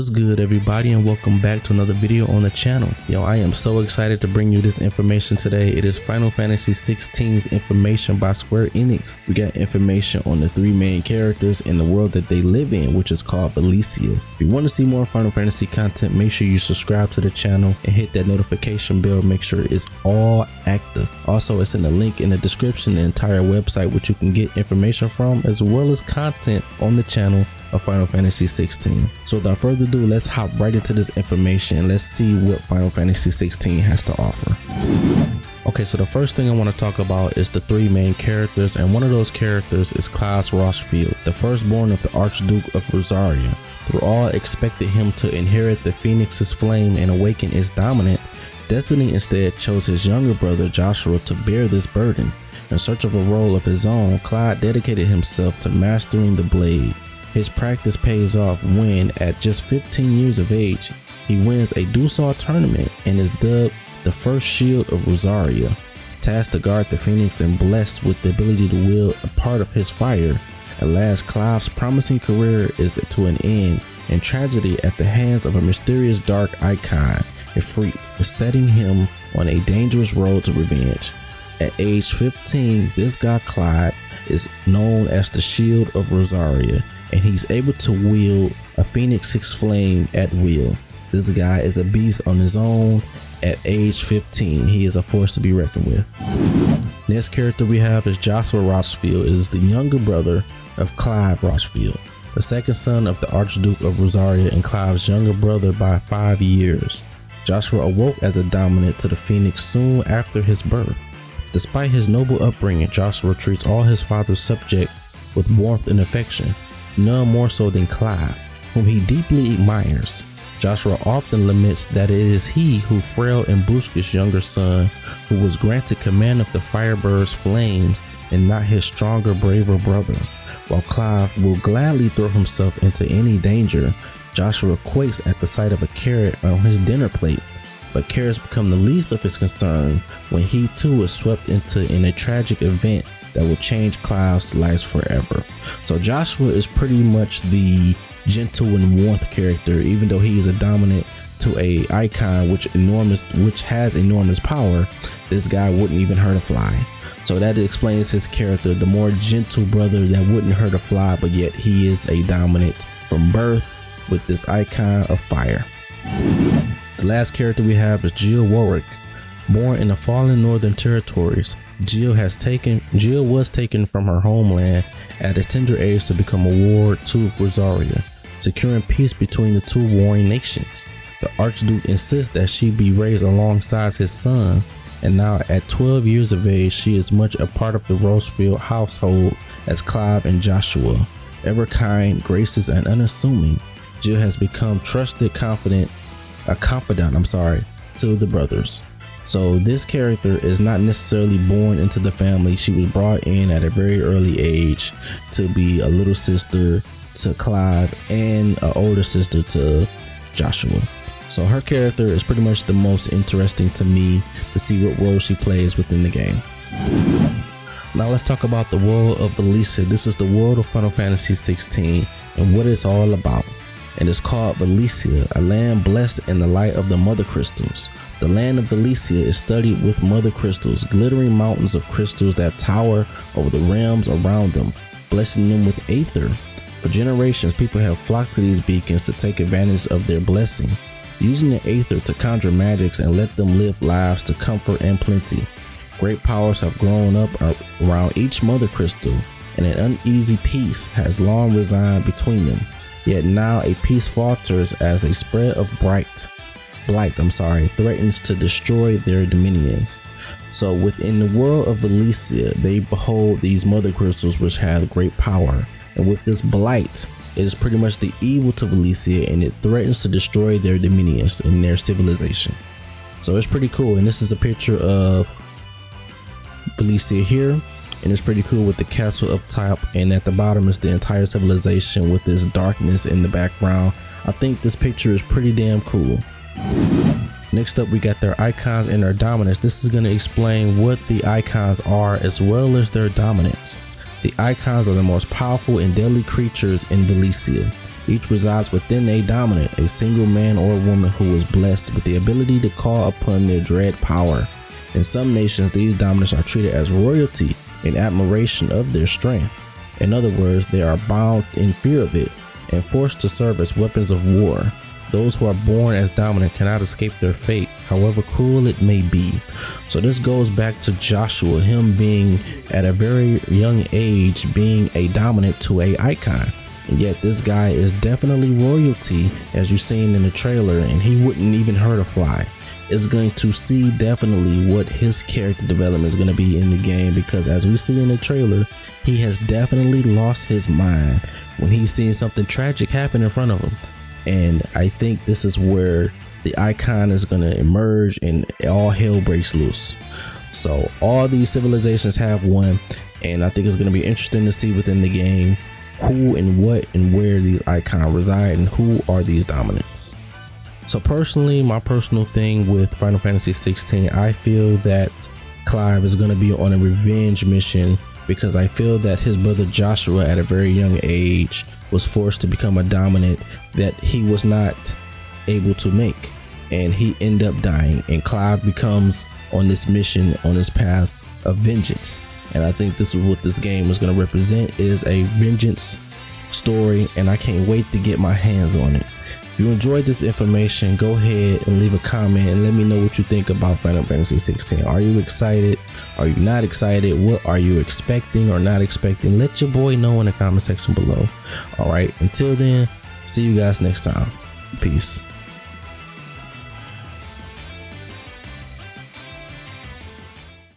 What's good, everybody, and welcome back to another video on the channel. I am so excited to bring you this information today. It is Final Fantasy XVI's information by Square Enix. We got information on the three main characters in the world that they live in, which is called Elysia. If you want to see more Final Fantasy content, make sure you subscribe to the channel and hit that notification bell. Make sure it's all active. Also, it's in the link in the description, the entire website which you can get information from, as well as content on the channel of Final Fantasy XVI. So without further ado, let's hop right into this information and let's see what Final Fantasy XVI has to offer. Okay, so the first thing I want to talk about is the three main characters, and one of those characters is Klaus Rossfield, the firstborn of the Archduke of Rosaria. Through all expected him to inherit the Phoenix's flame and awaken its dominant, Destiny instead chose his younger brother Joshua to bear this burden. In search of a role of his own, Clyde dedicated himself to mastering the blade. His practice pays off when, at just 15 years of age, he wins a Dusar tournament and is dubbed the first Shield of Rosaria. Tasked to guard the Phoenix and blessed with the ability to wield a part of his fire, at last Clive's promising career is to an end in tragedy at the hands of a mysterious dark icon, Ifrit, setting him on a dangerous road to revenge. At age 15, this guy Clyde is known as the Shield of Rosaria, and he's able to wield a Phoenix 6 flame at will. This guy is a beast on his own. At age 15, he is a force to be reckoned with. Next character we have is Joshua Rossfield. It is the younger brother of Clive Rossfield, the second son of the Archduke of Rosaria and Clive's younger brother by 5 years. Joshua awoke as a dominant to the Phoenix soon after his birth. Despite his noble upbringing, Joshua treats all his father's subjects with warmth and affection, none more so than Clive, whom he deeply admires. Joshua often laments that it is he who frail and brusque younger son who was granted command of the Firebird's flames and not his stronger, braver brother. While Clive will gladly throw himself into any danger, Joshua quakes at the sight of a carrot on his dinner plate. But carrots become the least of his concern when he too is swept in a tragic event that will change Clive's life forever. So Joshua is pretty much the gentle and warmth character, even though he is a dominant to a icon which has enormous power. This guy wouldn't even hurt a fly. So that explains his character, the more gentle brother that wouldn't hurt a fly, but yet he is a dominant from birth with this icon of fire. The last character we have is Jill Warwick. Born in the fallen northern territories, Jill was taken from her homeland at a tender age to become a ward to Rosaria, securing peace between the two warring nations. The Archduke insists that she be raised alongside his sons, and now at 12 years of age, she is much a part of the Rossfield household as Clive and Joshua. Ever kind, gracious, and unassuming, Jill has become a confidant to the brothers. So this character is not necessarily born into the family. She was brought in at a very early age to be a little sister to Clive and an older sister to Joshua. So her character is pretty much the most interesting to me to see what role she plays within the game. Now let's talk about the world of Elysia. This is the world of Final Fantasy XVI and what it's all about. And it's called Elysia, a land blessed in the light of the Mother Crystals. The land of Elysia is studded with Mother Crystals, glittering mountains of crystals that tower over the realms around them, blessing them with aether. For generations, people have flocked to these beacons to take advantage of their blessing, using the aether to conjure magics and let them live lives to comfort and plenty. Great powers have grown up around each Mother Crystal, and an uneasy peace has long resided between them. Yet now a peace falters as a spread of blight threatens to destroy their dominions. So within the world of Elysia, they behold these Mother Crystals which have great power. And with this blight, it is pretty much the evil to Elysia, and it threatens to destroy their dominions and their civilization. So it's pretty cool. And this is a picture of Elysia here. And it's pretty cool with the castle up top, and at the bottom is the entire civilization with this darkness in the background. I think this picture is pretty damn cool. Next up, we got their icons and their dominance. This is going to explain what the icons are as well as their dominance. The icons are the most powerful and deadly creatures in Elysia. Each resides within a dominant, a single man or woman who is blessed with the ability to call upon their dread power. In some nations, these dominants are treated as royalty in admiration of their strength. In other words, they are bound in fear of it and forced to serve as weapons of war. Those who are born as dominant cannot escape their fate, however cruel it may be. So this goes back to Joshua, him being at a very young age being a dominant to a icon. And yet this guy is definitely royalty, as you've seen in the trailer, and he wouldn't even hurt a fly. Is going to see definitely what his character development is going to be in the game, because as we see in the trailer, he has definitely lost his mind when he's seeing something tragic happen in front of him. And I think this is where the icon is going to emerge and all hell breaks loose. So all these civilizations have one, and I think it's going to be interesting to see within the game who and what and where these icons reside and who are these dominants. So personally, my personal thing with Final Fantasy 16, I feel that Clive is going to be on a revenge mission, because I feel that his brother Joshua at a very young age was forced to become a dominant that he was not able to make, and he ended up dying, and Clive becomes on this mission, on this path of vengeance. And I think this is what this game is going to represent, is a vengeance story, and I can't wait to get my hands on it. If you enjoyed this information, go ahead and leave a comment and let me know what you think about Final Fantasy 16. Are you excited? Are you not excited? What are you expecting or not expecting? Let your boy know in the comment section below. All right, until then, see you guys next time. Peace.